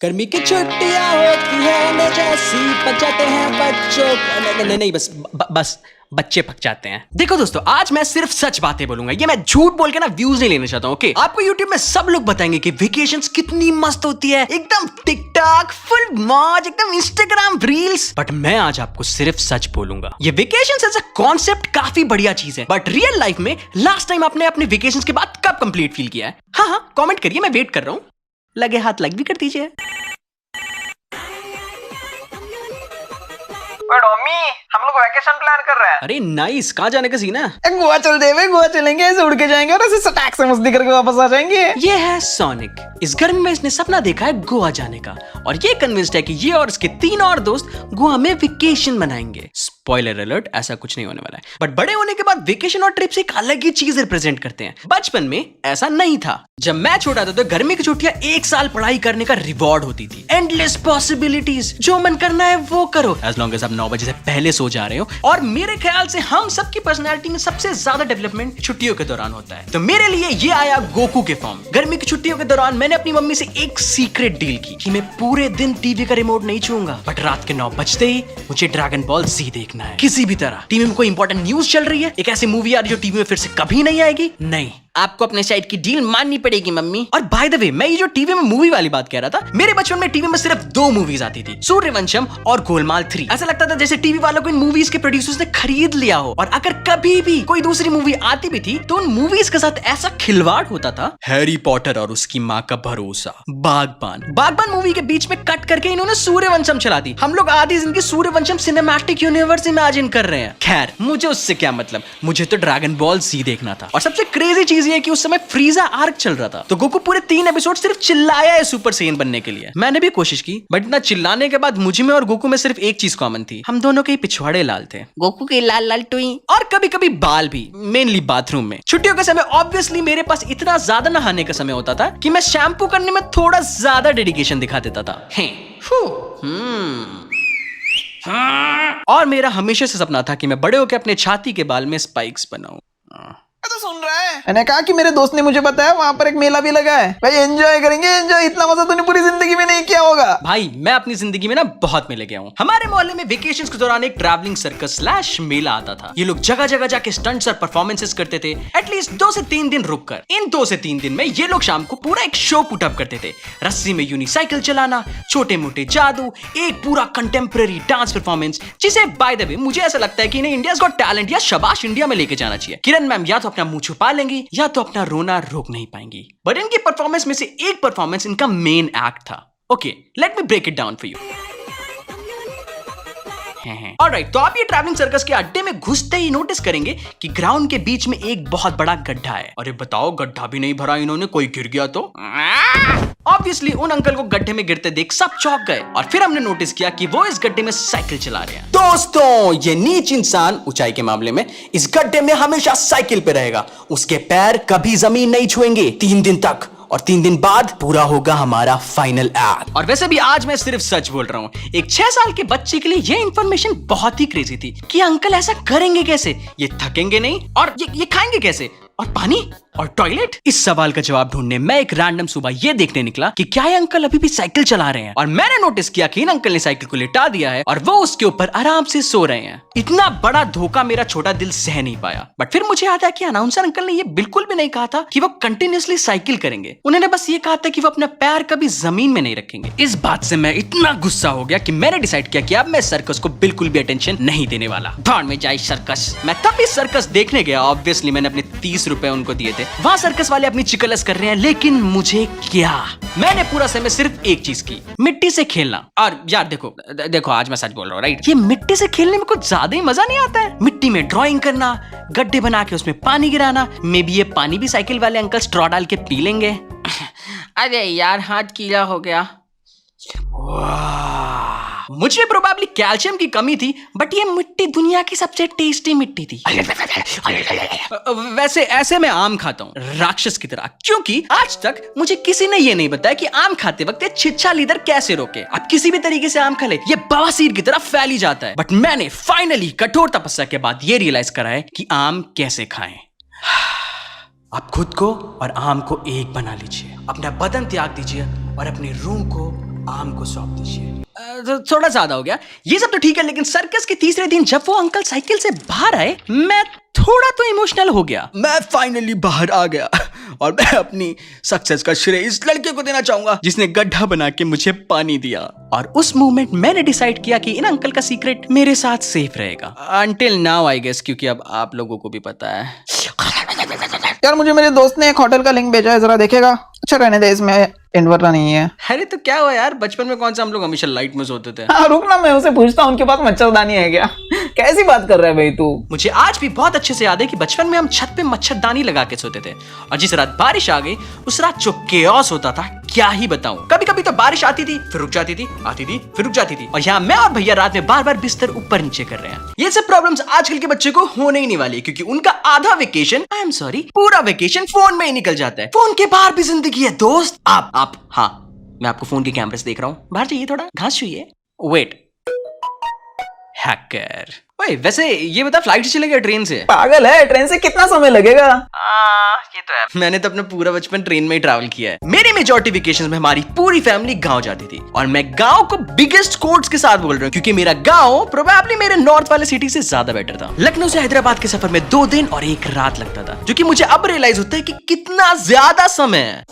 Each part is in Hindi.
गर्मी की छुट्टियां होती है न जैसी पक जाते हैं बच्चों नहीं बस बच्चे पक जाते हैं। देखो दोस्तों, आज मैं सिर्फ सच बातें बोलूंगा। ये मैं झूठ बोल के ना व्यूज नहीं लेना चाहता हूँ। ओके, आपको यूट्यूब में सब लोग बताएंगे कि वेकेशंस कितनी मस्त होती है, एकदम टिकटॉक फुल मौज, एकदम इंस्टाग्राम रील्स। बट मैं आज आपको सिर्फ सच बोलूंगा। ये वेकेशंस एज अ कॉन्सेप्ट काफी बढ़िया चीज है, बट रियल लाइफ में लास्ट टाइम आपने अपने वेकेशंस के बाद कब कंप्लीट फील किया है? हाँ, कॉमेंट करिए, मैं वेट कर रहा हूँ। लगे हाथ लाइक भी कर दीजिए। मम्मी, हम लोग वैकेशन प्लान कर रहे हैं। अरे नाइस, कहाँ जाने का सीन है? गोवा चल दे, गोवा चलेंगे, ऐसे उड़ के जाएंगे और ऐसे सटाक से मस्ती करके वापस आ जाएंगे। ये है सोनिक। इस गर्मी में इसने सपना देखा है गोवा जाने का, और ये कन्विंस्ड है कि ये और इसके 3 और दोस्त गोवा में वेकेशन मनाएंगे। स्पॉइलर अलर्ट, ऐसा कुछ नहीं होने वाला है। बट बड़े होने के बाद वेकेशन और ट्रिप्स एक अलग ही चीज रिप्रेजेंट करते हैं। बचपन में ऐसा नहीं था। जब मैं छोटा था तो गर्मी की छुट्टियां 1 साल पढ़ाई करने का रिवॉर्ड होती थी। एंडलेस पॉसिबिलिटीज, जो मन करना है वो करो, एज लॉन्ग एज आप 9 बजे से पहले सो जा रहे हो। और मेरे ख्याल से हम सबकी पर्सनैलिटी में सबसे ज्यादा डेवलपमेंट छुट्टियों के दौरान होता है। तो मेरे लिए ये आया गोकू के फॉर्म। गर्मी की छुट्टियों के दौरान मैंने अपनी मम्मी से एक सीक्रेट डील की कि मैं पूरे दिन टीवी का रिमोट नहीं छूऊंगा, बट रात के 9 बजते ही मुझे ड्रैगन बॉल जी देखना है। किसी भी तरह टीवी में कोई इंपॉर्टेंट न्यूज चल रही है, एक ऐसी मूवी आ रही है जो टीवी में फिर से कभी नहीं आएगी, नहीं, आपको अपने साइड की डील माननी पड़ेगी मम्मी। और बाय द वे, मैं ये जो टीवी में मूवी वाली बात कह रहा था, मेरे बचपन में टीवी में सिर्फ 2 मूवीज आती थी, सूर्यवंशम और गोलमाल 3। ऐसा लगता था जैसे टीवी वालों को इन मूवीज के प्रोड्यूसर्स ने खरीद लिया हो, और अगर कभी भी कोई दूसरी मूवी आती भी थी तो उन मूवीज के साथ ऐसा खिलवाड़ होता था। हैरी पॉटर और उसकी माँ का भरोसा, बागबान मूवी के बीच में कट करके इन्होंने सूर्यवंशम चला दी। हम लोग आधी जिंदगी सूर्यवंशम सिनेमैटिक यूनिवर्स इमेजिन कर रहे हैं। खैर, मुझे उससे क्या मतलब, मुझे तो ड्रैगन बॉल जी देखना था। और सबसे क्रेजी चीज ये कि उस समय फ्रीजा आर्क चल रहा था, तो गोकू पूरे 3 एपिसोड सिर्फ चिल्लाया है सुपर सैयन बनने के लिए। मैंने भी कोशिश की, बट इतना चिल्लाने के बाद मुझ में और गोकू में सिर्फ एक चीज कॉमन थी, हम दोनों के पिछवाड़े लाल थे। गोकू के लाल लाल टुई, और कभी कभी बाल भी, मेनली बाथरूम में। छुट्टियों के समय ऑब्वियसली मेरे पास इतना ज्यादा नहाने का समय होता था कि मैं शैम्पू करने में थोड़ा ज्यादा डेडिकेशन दिखा देता था। और मेरा हमेशा से सपना था कि मैं बड़े होकर अपने छाती के बाल में स्पाइक्स बनाऊं। तो सुन रहा है, मैंने कहा कि मेरे दोस्त ने मुझे बताया वहां पर एक मेला भी लगा है। भाई एंजॉय करेंगे, एंजॉय। इतना मजा तूने पूरी जिंदगी में नहीं किया होगा। भाई, मैं अपनी जिंदगी में ना बहुत मेले गया हूँ। हमारे मोहल्ले में वेकेशंस के दौरान एक ट्रैवलिंग सर्कस / मेला आता था। ये लोग जगह जगह जाके स्टंट्स और परफॉर्मेंसेस करते थे, एटलीस्ट 2 से 3 दिन रुक कर। इन 2 से 3 दिन में ये लोग शाम को पूरा एक शो पुट अप करते थे। रस्सी में यूनिसाइकिल चलाना, छोटे मोटे जादू, एक पूरा कंटेम्प्रेरी डांस परफॉर्मेंस, जिसे बाय द वे मुझे ऐसा लगता है कि इन्हें इंडियाज गॉट टैलेंट या शाबाश इंडिया में लेके जाना चाहिए। किरण मैम या तो अपना मुंह छुपा लेंगी या तो अपना रोना रोक नहीं पाएंगी। बट इनकी परफॉर्मेंस में से एक परफॉर्मेंस इनका मेन एक्ट था। Okay, let me break it down for you. Alright, तो आप ये ट्रैवलिंग सर्कस के अड्डे में घुसते ही नोटिस करेंगे कि ग्राउंड के बीच में एक बहुत बड़ा गड्ढा है। अरे बताओ, गड्ढा भी नहीं भरा इन्होंने, कोई गिर गया तो? ऑब्वियसली उन अंकल को गड्ढे में गिरते देख सब चौंक गए, और फिर हमने नोटिस किया कि वो इस गड्ढे में साइकिल चला रहे हैं। दोस्तों, ये नीच इंसान ऊंचाई के मामले में इस गड्ढे में हमेशा साइकिल पे रहेगा। उसके पैर कभी जमीन नहीं छुएंगे 3 दिन तक, और 3 दिन बाद पूरा होगा हमारा फाइनल एक्ट। और वैसे भी आज मैं सिर्फ सच बोल रहा हूँ। एक 6 साल के बच्चे के लिए ये इन्फॉर्मेशन बहुत ही क्रेजी थी कि अंकल ऐसा करेंगे कैसे, ये थकेंगे नहीं, और ये खाएंगे कैसे, और पानी और टॉयलेट। इस सवाल का जवाब ढूंढने मैं एक रैंडम सुबह ये देखने निकला कि क्या ये अंकल अभी भी साइकिल चला रहे हैं। और मैंने नोटिस किया कि इन अंकल ने साइकिल को लिटा दिया है और वो उसके ऊपर आराम से सो रहे हैं। इतना बड़ा धोखा मेरा छोटा दिल सह नहीं पाया। बट फिर मुझे याद आया कि अनाउंसर अंकल ने ये बिल्कुल भी नहीं कहा था कि वो कंटिन्यूअसली साइकिल करेंगे। उन्होंने बस ये कहा था कि वो अपना पैर कभी जमीन में नहीं रखेंगे। इस बात से मैं इतना गुस्सा हो गया कि मैंने डिसाइड किया कि अब मैं सर्कस को बिल्कुल भी अटेंशन नहीं देने वाला। भाड़ में जाए सर्कस। मैं तब इस सर्कस देखने गया। ऑब्वियसली मैंने अपने 30 रुपए उनको दिए थे। वहां सर्कस वाले अपनी चिकलस कर रहे हैं, लेकिन मुझे क्या, मैंने पूरा समय सिर्फ एक चीज की, मिट्टी से खेलना। और यार देखो आज मैं सच बोल रहा हूँ, राइट? ये मिट्टी से खेलने में कुछ ज्यादा ही मजा नहीं आता है। मिट्टी में ड्राइंग करना, गड्ढे बना के उसमें पानी गिराना, मे बी ये पानी भी साइकिल वाले अंकल स्ट्रॉ डाल के पी लेंगे। अरे यार, हाथ गीला हो गया। मुझे प्रोबेबली कैल्शियम की कमी थी, बट ये मिट्टी दुनिया की सबसे टेस्टी मिट्टी थी। वैसे ऐसे मैं आम खाता हूँ राक्षस की तरह, क्योंकि आज तक मुझे किसी ने ये नहीं बताया कि आम खाते वक्त छिछा लीदर कैसे रोके। आप किसी भी तरीके से आम खा ले, ये बवासीर की तरह फैली जाता है। बट मैंने फाइनली कठोर तपस्या के बाद ये रियलाइज करा है कि आम कैसे खाएं। आप खुद को और आम को एक बना लीजिए, अपना बदन त्याग दीजिए और अपनी रूह को आम को सौंप दीजिए। थोड़ा ज्यादा हो गया। ये सब तो ठीक है, लेकिन सर्कस के तीसरे दिन जब वो अंकल साइकिल से बाहर आए, मैं थोड़ा तो इमोशनल हो गया। मैं फाइनली बाहर आ गया और मैं अपनी सक्सेस का श्रेय इस लड़के को देना चाहूंगा जिसने गड्ढा बना के मुझे पानी दिया। और उस मोमेंट मैंने डिसाइड किया कि इन अंकल का सीक्रेट मेरे साथ सेफ रहेगा अनटिल नाउ आई गेस, क्योंकि अब आप लोगों को भी पता है। यार मुझे मेरे दोस्त ने एक होटल का लिंक भेजा है, जरा देखेगा। अच्छा रहने दे, इसमें इन्वर्टर नहीं है। अरे तो क्या हुआ यार, बचपन में कौन सा हम लोग हमेशा लाइट में सोते थे। हाँ रुक ना, मैं उसे पूछता हूँ उनके पास मच्छरदानी है क्या। कैसी बात कर रहा है भाई तू। मुझे आज भी बहुत अच्छे से याद है कि बचपन में हम छत पे मच्छरदानी लगा के सोते थे, और जिस रात बारिश आ गई उस रात जो केओस होता था क्या ही बताऊं। कभी कभी तो बारिश आती थी फिर रुक जाती थी, आती थी फिर रुक जाती थी, और यहाँ मैं और भैया रात में बार बार बिस्तर ऊपर नीचे कर रहे हैं। ये सब प्रॉब्लम्स आजकल के बच्चे को होने ही नहीं वाली, क्योंकि उनका आधा वेकेशन, आई एम सॉरी, पूरा वेकेशन फोन में ही निकल जाता है। फोन के बाहर भी जिंदगी है दोस्त। आप हाँ, मैं आपको फोन के कैमरे से देख रहा हूँ, बाहर जाइए, थोड़ा घास छुइए। Wait, hacker. ओए वैसे ये बता, फ्लाइट से चलेगा ट्रेन से? पागल है, ट्रेन से कितना समय लगेगा। ये तो है, मैंने तो अपना पूरा बचपन ट्रेन में ही ट्रैवल किया है। मेरी मेजॉरिटी वेकेशन में हमारी पूरी फैमिली गांव जाती थी, और मैं गांव को बिगेस्ट कोट्स के साथ बोल रहा हूँ, क्योंकि मेरा गांव प्रोबेबली मेरे नॉर्थ वाले सिटी से ज्यादा बेटर था। लखनऊ से हैदराबाद के सफर में 2 दिन और 1 रात लगता था, जो कि मुझे अब रियलाइज होता है कि कितना ज्यादा समय है।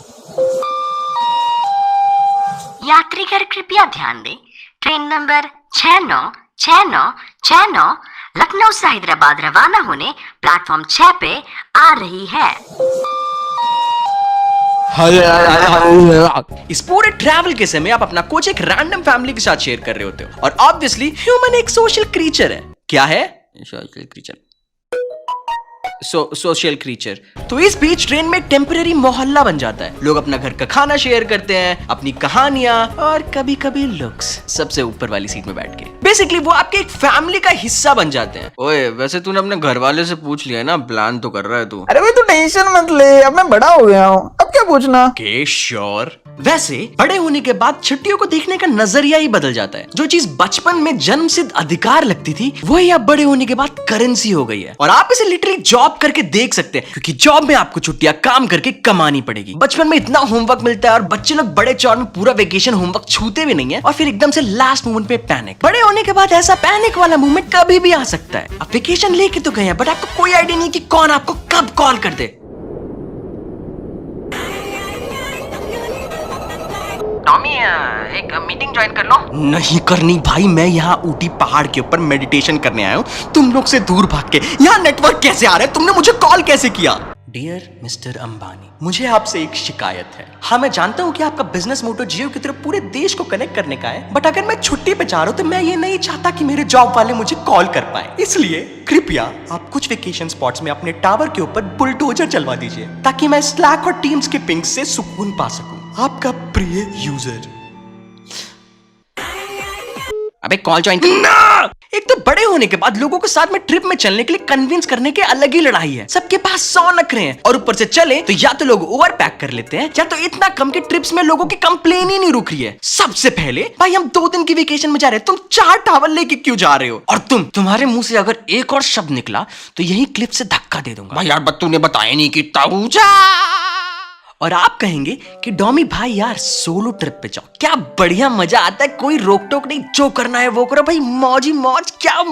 यात्रीगण कृपया ध्यान दें, ट्रेन नंबर 696969 लखनऊ से हैदराबाद रवाना होने प्लेटफॉर्म 6 पे आ रही है। इस पूरे ट्रैवल के समय आप अपना कोच एक रैंडम फैमिली के साथ शेयर कर रहे होते हो, और ऑब्वियसली ह्यूमन एक सोशल क्रीचर है। क्या है? Social creature. Social creature. तो इस बीच ट्रेन में टेम्परेरी मोहल्ला बन जाता है। लोग अपना घर का खाना शेयर करते हैं, अपनी कहानियां और कभी कभी लुक्स, सबसे ऊपर वाली सीट में बैठ के। बेसिकली वो आपके एक फैमिली का हिस्सा बन जाते हैं। ओए वैसे तूने अपने घर वाले से पूछ लिया ना, प्लान तो कर रहा है तू। अरे भाई तू टेंशन मत ले, अब मैं बड़ा हो गया हूँ, अब क्या पूछना। के श्योर। वैसे बड़े होने के बाद छुट्टियों को देखने का नजरिया ही बदल जाता है। जो चीज बचपन में जन्मसिद्ध अधिकार लगती थी, वही अब बड़े होने के बाद करेंसी हो गई है, और आप इसे लिटरली जॉब करके देख सकते हैं, क्योंकि जॉब में आपको छुट्टियां काम करके कमानी पड़ेगी। बचपन में इतना होमवर्क मिलता है और बच्चे लोग बड़े चौड़ में पूरा वेकेशन होमवर्क छूते भी नहीं है, और फिर एकदम से लास्ट मोमेंट पे पैनिक। बड़े होने के बाद ऐसा पैनिक वाला मोमेंट कभी भी आ सकता है। आप वेकेशन लेके तो गए हैं, बट आपको कोई आइडिया नहीं कि कौन आपको कब कॉल कर दे। टॉमी एक मीटिंग ज्वाइन कर लो। नहीं करनी भाई, मैं यहाँ ऊटी पहाड़ के ऊपर मेडिटेशन करने आया हूँ, तुम लोग से दूर भाग के। यहाँ नेटवर्क कैसे आ रहा है? तुमने मुझे कॉल कैसे किया? डियर मिस्टर अंबानी, मुझे आपसे एक शिकायत है। हाँ मैं जानता हूँ कि आपका बिजनेस मोटो जियो की तरफ पूरे देश को कनेक्ट करने का है, बट अगर मैं छुट्टी पे जा रहा हूँ तो मैं ये नहीं चाहता कि मेरे जॉब वाले मुझे कॉल कर पाए। इसलिए कृपया आप कुछ वेकेशन स्पॉट्स में अपने टावर के ऊपर बुलडोजर चलवा दीजिए, ताकि मैं स्लैक और टीम्स के पिंग से सुकून पा सकूं। आपका प्रिय यूजर। अबे कॉल ज्वाइन ना। एक तो बड़े होने के बाद लोगों को साथ में ट्रिप में चलने के लिए कन्विंस करने की अलग ही लड़ाई है। सबके पास 100 नखरे हैं, और ऊपर से चले तो या तो लोग ओवर पैक कर लेते हैं, या तो इतना कम कि ट्रिप्स में लोगों की कंप्लेन ही नहीं रुक रही है। सबसे पहले भाई हम 2 दिन की वेकेशन में जा रहे हैं, तुम 4 टावल लेके क्यों जा रहे हो? और तुम्हारे मुंह से अगर एक और शब्द निकला तो यही क्लिप से धक्का दे दूंगा। भाई यार बत्तू ने बताया नहीं कि ताऊजा। और आप कहेंगे कि डॉमी भाई यार सोलो ट्रिप पे जाओ, क्या बढ़िया मजा आता है, कोई रोक टोक नहीं, जो करना है वो करो भाई, मौजी मौज, क्या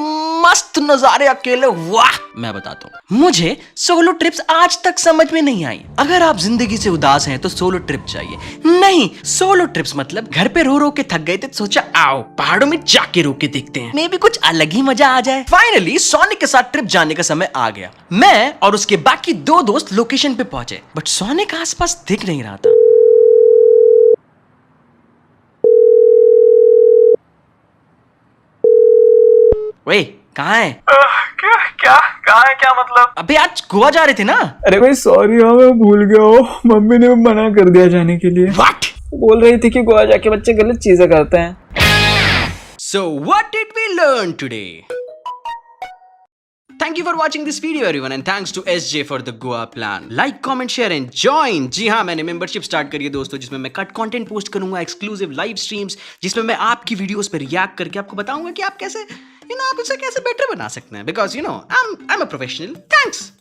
मस्त नजारे अकेले, वाह। मैं बताता हूँ, मुझे सोलो ट्रिप्स आज तक समझ में नहीं आई। अगर आप जिंदगी से उदास हैं तो सोलो ट्रिप चाहिए। नहीं, सोलो ट्रिप्स मतलब घर पे रो रो के थक गए थे, सोचा आओ पहाड़ों में जाके रो के देखते हैं, मे भी कुछ अलग ही मजा आ जाए। फाइनली सोनिक के साथ ट्रिप जाने का समय आ गया। मैं और उसके बाकी 2 दोस्त लोकेशन पे पहुंचे, बट सोनिक आसपास दिख नहीं रहा था। वे कहाँ है? क्या मतलब? अबे आज गोवा जा रहे थे ना? अरे भाई सॉरी, मैं भूल गया हूँ, मम्मी ने मना कर दिया जाने के लिए। What? बोल रही थी कि गोवा जाके बच्चे गलत चीजें करते हैं। So what did we learn today? Thank you for watching this video everyone, and thanks to SJ for the Goa plan. Like, comment, share and join. जी हाँ, मैंने मेंबरशिप स्टार्ट करी है दोस्तों, जिसमें मैं कट कंटेंट पोस्ट करूंगा, एक्सक्लूसिव लाइव स्ट्रीम्स, जिसमें मैं आपकी वीडियोस पे रिएक्ट करके आपको बताऊंगा कि आप कैसे आप उसे कैसे बेटर बना सकते हैं, because I am a professional. Thanks.